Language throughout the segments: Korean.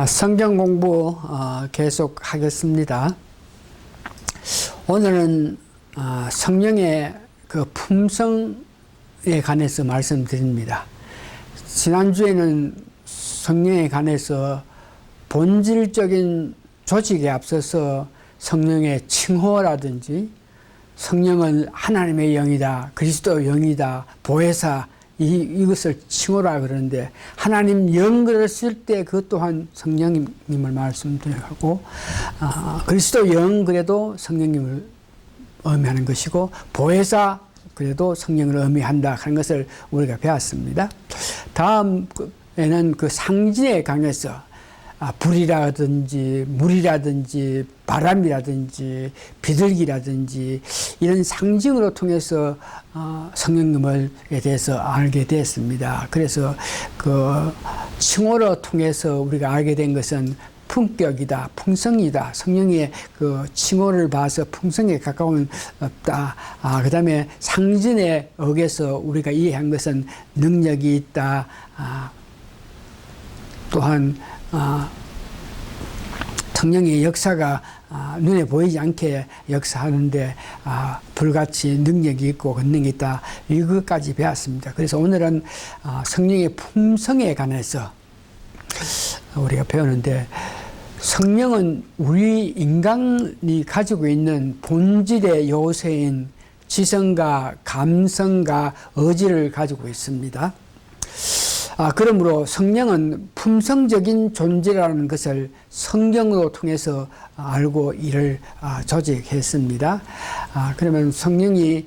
성경 공부 계속 하겠습니다. 오늘은 성령의 그 품성에 관해서 말씀드립니다. 지난주에는 성령에 관해서 본질적인 조직에 앞서서 성령의 칭호라든지 성령은 하나님의 영이다, 그리스도 영이다, 보혜사 이것을 칭호라 그러는데 하나님 영 그랬을 때 그것 또한 성령님을 말씀드리고 그리스도 영 그래도 성령님을 의미하는 것이고 보혜사 그래도 성령을 의미한다 하는 것을 우리가 배웠습니다. 다음에는 그 상징에 관해서 불이라든지 물이라든지 바람이라든지 비둘기라든지 이런 상징으로 통해서 성령님에 대해서 알게 되었습니다. 그래서 그 칭호로 통해서 우리가 알게 된 것은 품격이다, 풍성이다. 성령의 그 칭호를 봐서 풍성에 가까운 없다. 그 다음에 상징에 의해서 우리가 이해한 것은 능력이 있다. 또한 성령의 역사가 눈에 보이지 않게 역사하는데 불같이 능력이 있고 권능이 있다. 이것까지 배웠습니다. 그래서 오늘은 성령의 품성에 관해서 우리가 배우는데 성령은 우리 인간이 가지고 있는 본질의 요소인 지성과 감성과 의지를 가지고 있습니다. 그러므로 성령은 품성적인 존재라는 것을 성경으로 통해서 알고 이를 조직했습니다. 그러면 성령이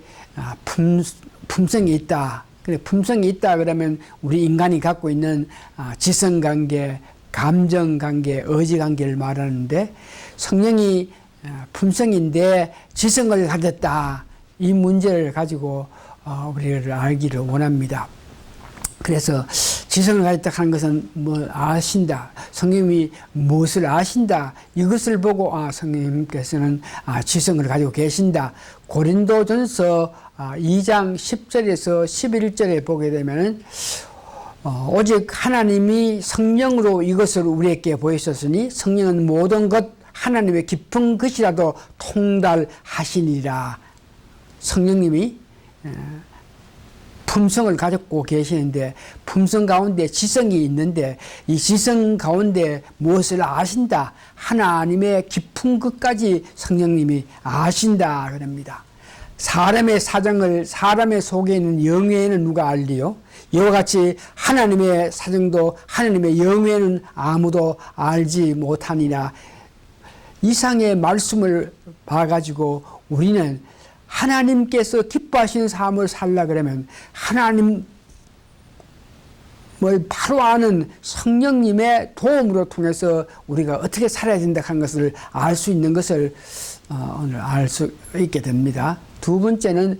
품성이 있다. 품성이 있다 그러면 우리 인간이 갖고 있는 지성관계, 감정관계, 의지관계를 말하는데 성령이 품성인데 지성을 가졌다. 이 문제를 가지고 우리를 알기를 원합니다. 그래서 지성을 가졌다 하는 것은 뭘 아신다. 성령님이 무엇을 아신다. 이것을 보고 성령님께서는 지성을 가지고 계신다. 고린도전서 2장 10절에서 11절에 보게 되면 오직 하나님이 성령으로 이것을 우리에게 보이셨으니 성령은 모든 것 하나님의 깊은 것이라도 통달하시니라. 성령님이 품성을 가지고 계시는데 품성 가운데 지성이 있는데 이 지성 가운데 무엇을 아신다. 하나님의 깊은 것까지 성령님이 아신다 그럽니다. 사람의 사정을 사람의 속에 있는 영외에는 누가 알리요? 이와 같이 하나님의 사정도 하나님의 영외에는 아무도 알지 못하니라. 이상의 말씀을 봐가지고 우리는 하나님께서 기뻐하시는 삶을 살라 그러면 하나님을 바로 아는 성령님의 도움으로 통해서 우리가 어떻게 살아야 된다 하는 것을 알 수 있는 것을 오늘 알 수 있게 됩니다. 두 번째는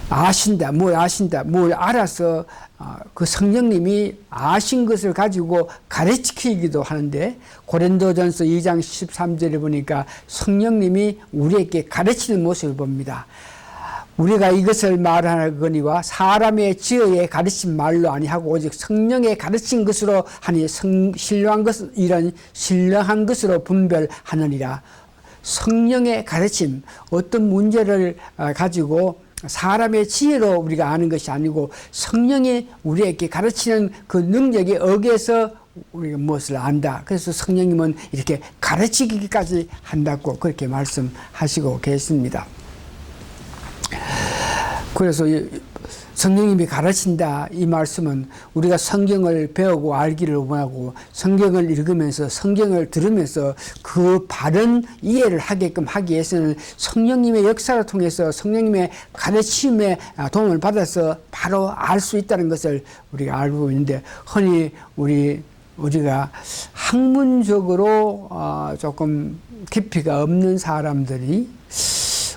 아신다, 뭘 알아서 그 성령님이 아신 것을 가지고 가르치기도 하는데 고린도전서 2장 13절에 보니까 성령님이 우리에게 가르치는 모습을 봅니다. 우리가 이것을 말하거니와 사람의 지혜에 가르친 말로 아니하고 오직 성령의 가르친 것으로 하니 신령한 것은 이런 신령한 것으로 분별하느니라. 성령의 가르침, 어떤 문제를 가지고 사람의 지혜로 우리가 아는 것이 아니고 성령이 우리에게 가르치는 그 능력에 의해서 우리가 무엇을 안다. 그래서 성령님은 이렇게 가르치기까지 한다고 그렇게 말씀하시고 계십니다. 그래서 성령님이 가르친다 이 말씀은 우리가 성경을 배우고 알기를 원하고 성경을 읽으면서 성경을 들으면서 그 바른 이해를 하게끔 하기 위해서는 성령님의 역사를 통해서 성령님의 가르침에 도움을 받아서 바로 알 수 있다는 것을 우리가 알고 있는데 흔히 우리가 학문적으로 조금 깊이가 없는 사람들이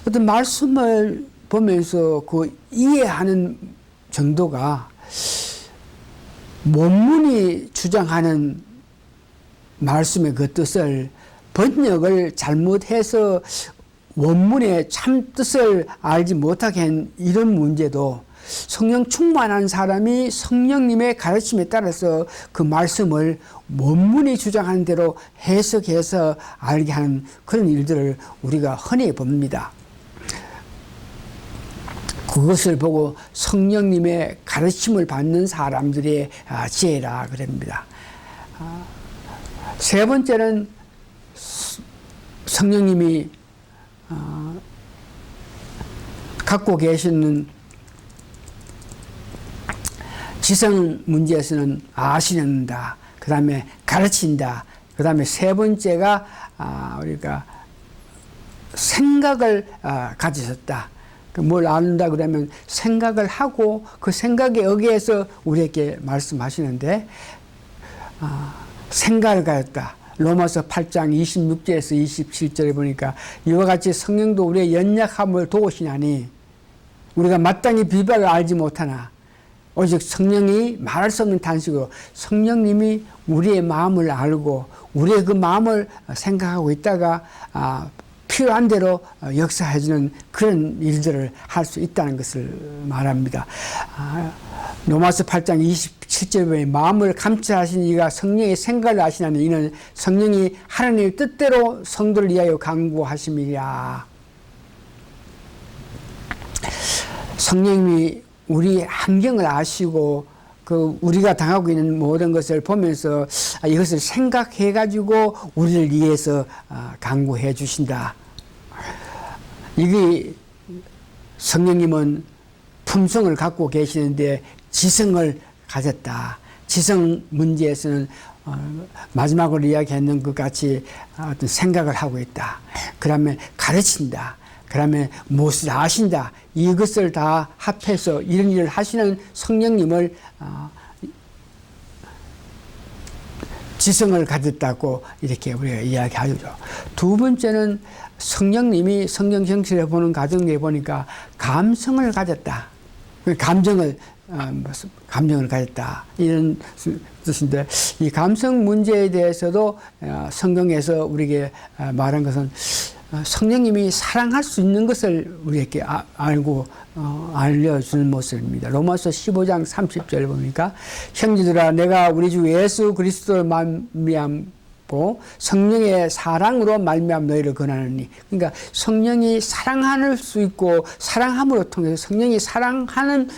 어떤 말씀을 보면서 그 이해하는 정도가 원문이 주장하는 말씀의 그 뜻을 번역을 잘못해서 원문의 참 뜻을 알지 못하게 한 이런 문제도 성령 충만한 사람이 성령님의 가르침에 따라서 그 말씀을 원문이 주장하는 대로 해석해서 알게 하는 그런 일들을 우리가 흔히 봅니다. 그것을 보고 성령님의 가르침을 받는 사람들의 지혜라 그럽니다. 세 번째는 성령님이 갖고 계시는 지성 문제에서는 아시는다. 그 다음에 가르친다. 그 다음에 세 번째가 우리가 생각을 가지셨다. 뭘 아는다 그러면 생각을 하고 그 생각에 의해서 우리에게 말씀하시는데 생각을 가졌다. 로마서 8장 26절에서 27절에 보니까 이와 같이 성령도 우리의 연약함을 도우시나니 우리가 마땅히 비박을 알지 못하나 오직 성령이 말할 수 없는 단식으로 성령님이 우리의 마음을 알고 우리의 그 마음을 생각하고 있다가 필요한 대로 역사해주는 그런 일들을 할 수 있다는 것을 말합니다. 로마서 8장 27절에 마음을 감찰하신 이가 성령의 생각을 아시나니 이는 성령이 하나님의 뜻대로 성도를 위하여 강구하심이라. 성령님이 우리 환경을 아시고 그 우리가 당하고 있는 모든 것을 보면서 이것을 생각해 가지고 우리를 위해서 강구해 주신다. 이게 성령님은 품성을 갖고 계시는데 지성을 가졌다. 지성 문제에서는 마지막으로 이야기했는 것 같이 어떤 생각을 하고 있다. 그러면 가르친다. 그러면 무엇을 아신다. 이것을 다 합해서 이런 일을 하시는 성령님을 지성을 가졌다고 이렇게 우리가 이야기하죠. 두 번째는 성령님이 성령 정신을 보는 과정에 보니까 감성을 가졌다. 감정을 가졌다. 이런 뜻인데 이 감성 문제에 대해서도 성경에서 우리에게 말한 것은 성령님이 사랑할 수 있는 것을 우리에게 알고 알려주는 모습입니다. 로마서 15장 30절 보니까 형제들아 내가 우리 주 예수 그리스도를 말미암고 성령의 사랑으로 말미암 너희를 권하느니 그러니까 성령이 사랑할 수 있고 사랑함으로 통해서 성령이 사랑하는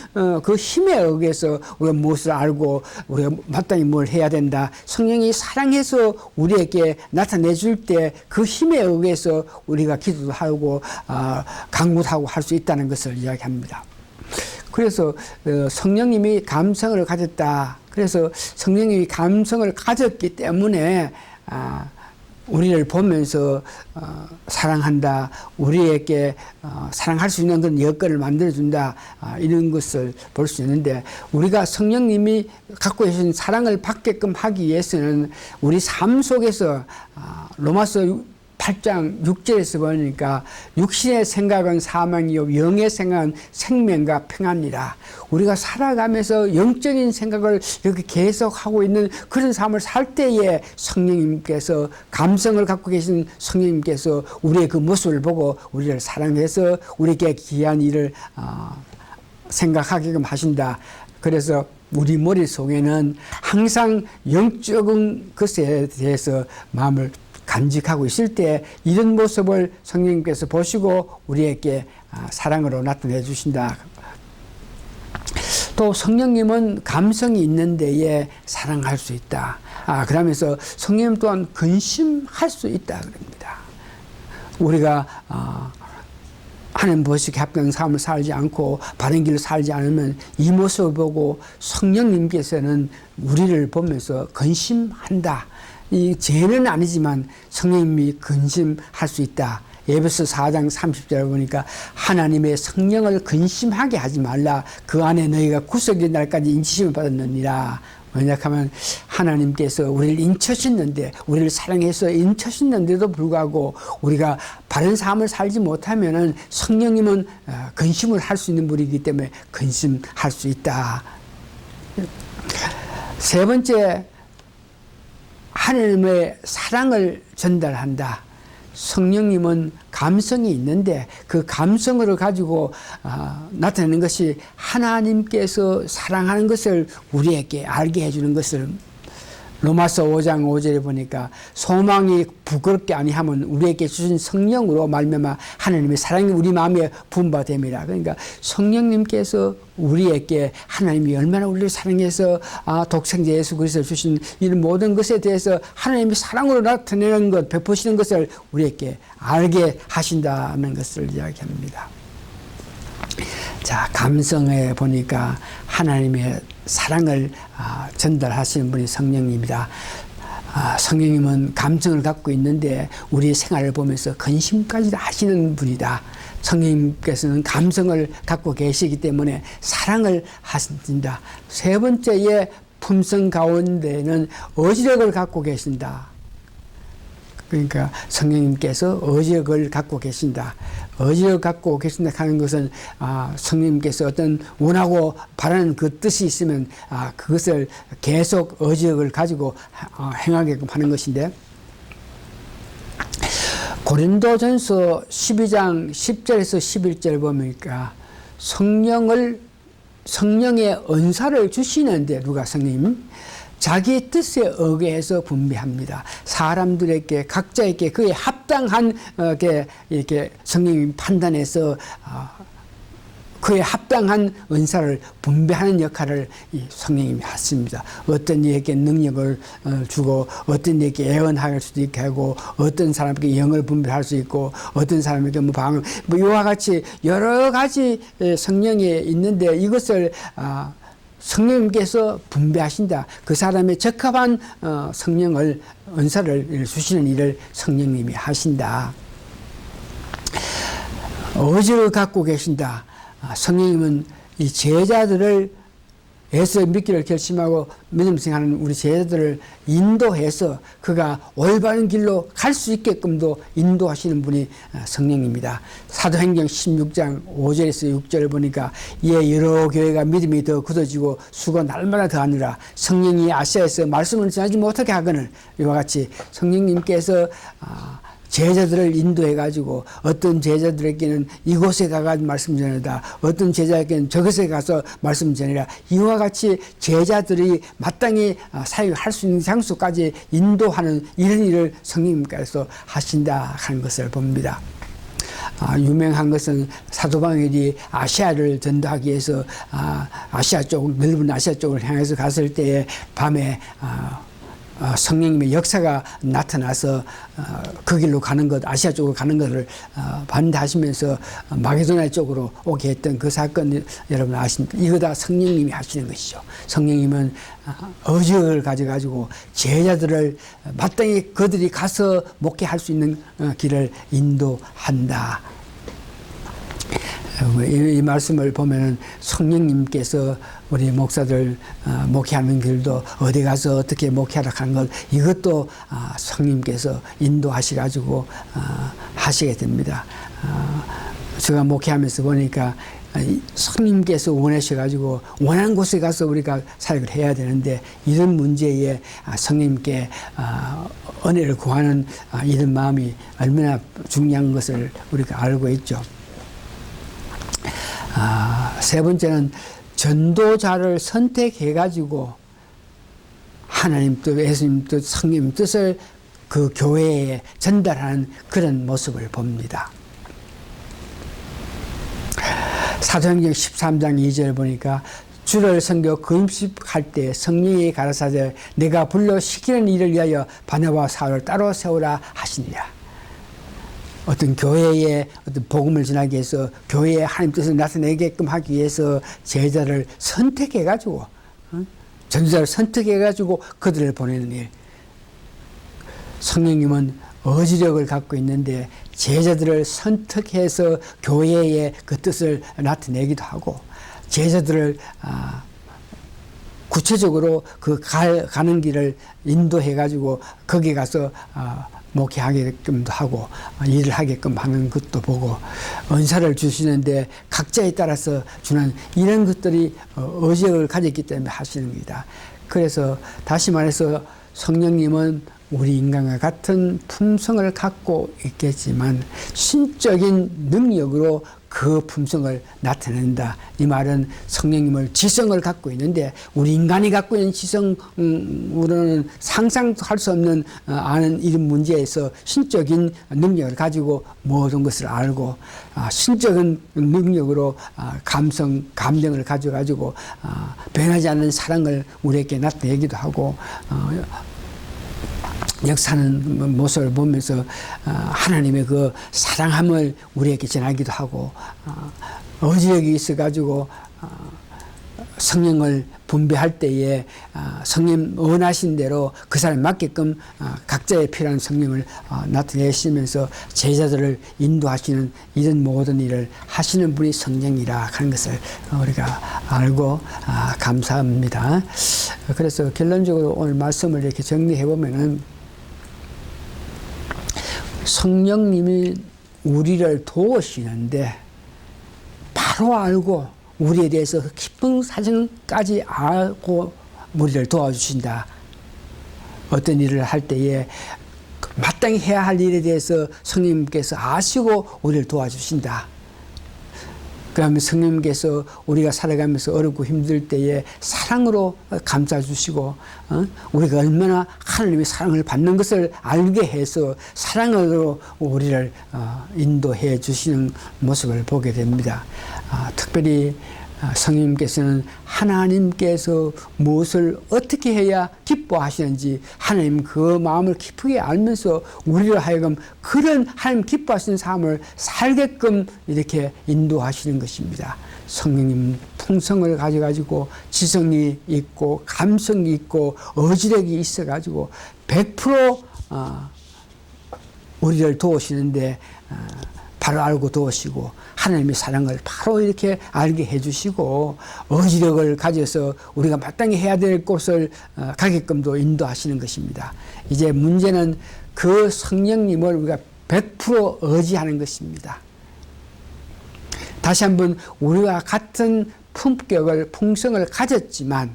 그 힘에 의해서 우리가 무엇을 알고 우리가 마땅히 뭘 해야 된다. 성령이 사랑해서 우리에게 나타내 줄 때 그 힘에 의해서 우리가 기도도 하고 강구도 하고 할 수 있다는 것을 이야기합니다. 그래서 성령님이 감성을 가졌다. 그래서 성령님이 감성을 가졌기 때문에 우리를 보면서 사랑한다. 우리에게 사랑할 수 있는 그런 여건을 만들어준다. 이런 것을 볼 수 있는데 우리가 성령님이 갖고 계신 사랑을 받게끔 하기 위해서는 우리 삶 속에서 로마서 8장 6절에서 보니까 육신의 생각은 사망이요 영의 생각은 생명과 평안이라. 우리가 살아가면서 영적인 생각을 이렇게 계속하고 있는 그런 삶을 살 때에 성령님께서 감성을 갖고 계신 성령님께서 우리의 그 모습을 보고 우리를 사랑해서 우리에게 귀한 일을 생각하게끔 하신다. 그래서 우리 머릿속에는 항상 영적인 것에 대해서 마음을 간직하고 있을 때 이런 모습을 성령님께서 보시고 우리에게 사랑으로 나타내 주신다. 또 성령님은 감성이 있는 데에 사랑할 수 있다. 그러면서 성령님 또한 근심할 수 있다 그럽니다. 우리가 하나님 보시기에 합당한 삶을 살지 않고 바른 길을 살지 않으면 이 모습을 보고 성령님께서는 우리를 보면서 근심한다. 이 죄는 아니지만 성령님이 근심할 수 있다. 에베소 4장 30절에 보니까 하나님의 성령을 근심하게 하지 말라. 그 안에 너희가 구속의 날까지 인치심을 받았느니라. 왜냐하면 하나님께서 우리를 인쳐주셨는데 우리를 사랑해서 인쳐주셨는데도 불구하고 우리가 바른 삶을 살지 못하면은 성령님은 근심을 할 수 있는 분이기 때문에 근심할 수 있다. 세 번째 하나님의 사랑을 전달한다. 성령님은 감성이 있는데 그 감성을 가지고 나타내는 것이 하나님께서 사랑하는 것을 우리에게 알게 해주는 것을 로마서 5장 5절에 보니까 소망이 부끄럽게 아니하면 우리에게 주신 성령으로 말미암아 하나님의 사랑이 우리 마음에 분바됩니다. 그러니까 성령님께서 우리에게 하나님이 얼마나 우리를 사랑해서 독생자 예수 그리스도를 주신 이런 모든 것에 대해서 하나님의 사랑으로 나타내는 것, 베푸시는 것을 우리에게 알게 하신다는 것을 이야기합니다. 자, 감성에 보니까 하나님의 사랑을 전달하시는 분이 성령님이다. 성령님은 감성을 갖고 있는데 우리의 생활을 보면서 근심까지 하시는 분이다. 성령님께서는 감성을 갖고 계시기 때문에 사랑을 하신다. 세 번째의 품성 가운데는 어지력을 갖고 계신다. 그러니까 성령님께서 어지력을 갖고 계신다. 어지력을 갖고 계신다 하는 것은 성령님께서 어떤 원하고 바라는 그 뜻이 있으면 그것을 계속 어지력을 가지고 행하게끔 하는 것인데, 고린도전서 12장 10절에서 11절 보니까 성령의 은사를 주시는데 누가 성령님? 자기의 뜻에 의해서 분배합니다. 사람들에게 각자에게 그에 합당한 이렇게 성령님이 판단해서 그에 합당한 은사를 분배하는 역할을 이 성령님이 하십니다. 어떤 이에게 능력을 주고 어떤 이에게 예언할 수도 있게 하고 어떤 사람에게 영을 분배할 수 있고 어떤 사람에게 방언 이와 같이 여러 가지 성령이 있는데 이것을 성령님께서 분배하신다. 그 사람의 적합한 성령을 은사를 주시는 일을 성령님이 하신다. 어지를 갖고 계신다. 성령님은 이 제자들을 예수의 믿기를 결심하고 믿음 생활하는 우리 제자들을 인도해서 그가 올바른 길로 갈 수 있게끔도 인도하시는 분이 성령입니다. 사도행전 16장 5절에서 6절을 보니까 이에 여러 교회가 믿음이 더 굳어지고 수가 날마다 더하느라 성령이 아시아에서 말씀을 전하지 못하게 하거늘 이와 같이 성령님께서 제자들을 인도해가지고 어떤 제자들에게는 이곳에 가가지고 말씀 전하다 어떤 제자에게는 저곳에 가서 말씀 전하라 이와 같이 제자들이 마땅히 사역할 수 있는 장소까지 인도하는 이런 일을 성령님께서 하신다 하는 것을 봅니다. 유명한 것은 사도 바울이 아시아를 전도하기 위해서 아시아 쪽 넓은 아시아 쪽을 향해서 갔을 때에 밤에 성령님의 역사가 나타나서 그 길로 가는 것, 아시아 쪽으로 가는 것을 반대하시면서 마게도냐 쪽으로 오게 했던 그 사건 여러분 아십니까? 이거 다 성령님이 하시는 것이죠. 성령님은 의지를 가져가지고 제자들을 마땅히 그들이 가서 목회할 수 있는 길을 인도한다. 이 말씀을 보면은 성령님께서 우리 목사들 목회하는 길도 어디 가서 어떻게 목회하라 하는 것 이것도 성령님께서 인도하셔가지고 하시게 됩니다. 제가 목회하면서 보니까 성령님께서 원하셔가지고 원하는 곳에 가서 우리가 사역을 해야 되는데 이런 문제에 성령님께 은혜를 구하는 이런 마음이 얼마나 중요한 것을 우리가 알고 있죠. 세 번째는 전도자를 선택해가지고 하나님 뜻, 예수님 뜻, 성령 뜻을 그 교회에 전달하는 그런 모습을 봅니다. 사도행전 13장 2절 보니까 주를 섬겨 금식할 때 성령이 가라사대 내가 불러 시키는 일을 위하여 바나바와 사울을 따로 세우라 하시니라. 어떤 교회에 어떤 복음을 전하기 위해서 교회에 하나님 뜻을 나타내게끔 하기 위해서 제자를 선택해가지고 전도자를 선택해가지고 그들을 보내는 일. 성령님은 어지력을 갖고 있는데 제자들을 선택해서 교회에 그 뜻을 나타내기도 하고 제자들을 구체적으로 그 가는 길을 인도해가지고 거기 가서 목회하게끔도 하고 일을 하게끔 하는 것도 보고 은사를 주시는데 각자에 따라서 주는 이런 것들이 의지력을 가졌기 때문에 하시는 겁니다. 그래서 다시 말해서 성령님은 우리 인간과 같은 품성을 갖고 있겠지만 신적인 능력으로 그 품성을 나타낸다. 이 말은 성령님을 지성을 갖고 있는데 우리 인간이 갖고 있는 지성으로는 상상할 수 없는 아는 이런 문제에서 신적인 능력을 가지고 모든 것을 알고 신적인 능력으로 감성, 감정을 가지고 변하지 않는 사랑을 우리에게 나타내기도 하고 역사하는 모습을 보면서 하나님의 그 사랑함을 우리에게 전하기도 하고 의지력이 있어가지고 성령을 분배할 때에 성령 원하신 대로 그 사람에 맞게끔 각자의 필요한 성령을 나타내시면서 제자들을 인도하시는 이런 모든 일을 하시는 분이 성령이라 하는 것을 우리가 알고 감사합니다. 그래서 결론적으로 오늘 말씀을 이렇게 정리해 보면은 성령님이 우리를 도우시는데 바로 알고 우리에 대해서 깊은 사정까지 알고 우리를 도와주신다. 어떤 일을 할 때에 마땅히 해야 할 일에 대해서 성령님께서 아시고 우리를 도와주신다. 그러면 성령님께서 우리가 살아가면서 어렵고 힘들 때에 사랑으로 감싸주시고 우리가 얼마나 하나님의 사랑을 받는 것을 알게 해서 사랑으로 우리를 인도해 주시는 모습을 보게 됩니다. 특별히 성령님께서는 하나님께서 무엇을 어떻게 해야 기뻐하시는지 하나님 그 마음을 깊게 알면서 우리를 하여금 그런 하나님 기뻐하시는 삶을 살게끔 이렇게 인도하시는 것입니다. 성령님 풍성을 가져가지고 지성이 있고 감성이 있고 의지력이 있어가지고 100% 우리를 도우시는데 바로 알고 도우시고 하나님의 사랑을 바로 이렇게 알게 해주시고 의지력을 가져서 우리가 마땅히 해야 될 곳을 가게끔도 인도하시는 것입니다. 이제 문제는 그 성령님을 우리가 100% 의지하는 것입니다. 다시 한번 우리와 같은 품격을 풍성을 가졌지만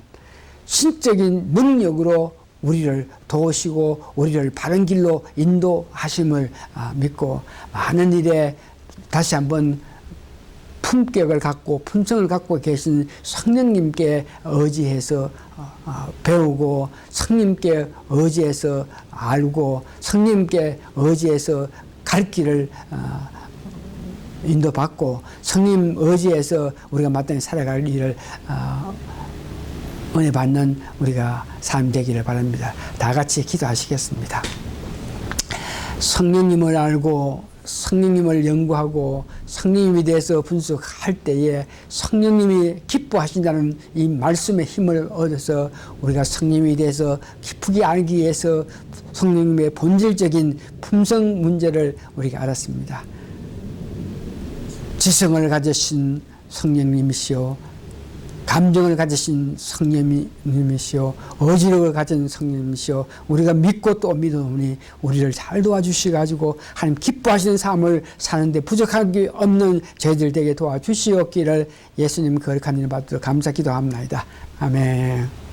신적인 능력으로 우리를 도우시고 우리를 바른 길로 인도하심을 믿고 많은 일에 다시 한번 품격을 갖고 품성을 갖고 계신 성령님께 의지해서 배우고 성령님께 의지해서 알고 성령님께 의지해서 가르치기를 인도받고 성령 의지해서 우리가 마땅히 살아갈 일을 은혜 받는 우리가 삶 되기를 바랍니다. 다 같이 기도하시겠습니다. 성령님을 알고 성령님을 연구하고 성령님에 대해서 분석할 때에 성령님이 기뻐하신다는 이 말씀의 힘을 얻어서 우리가 성령님에 대해서 깊게 알기 위해서 성령님의 본질적인 품성 문제를 우리가 알았습니다. 지성을 가지신 성령님이시오, 감정을 가지신 성령님이시오, 의지력을 가진 성령님이시오, 우리가 믿고 또 믿어오니 우리를 잘 도와주셔가지고 하나님 기뻐하시는 삶을 사는데 부족한 게 없는 저희들 되게 도와주시옵기를 예수님 거룩한 이름 받들어 감사 기도합니다. 아멘.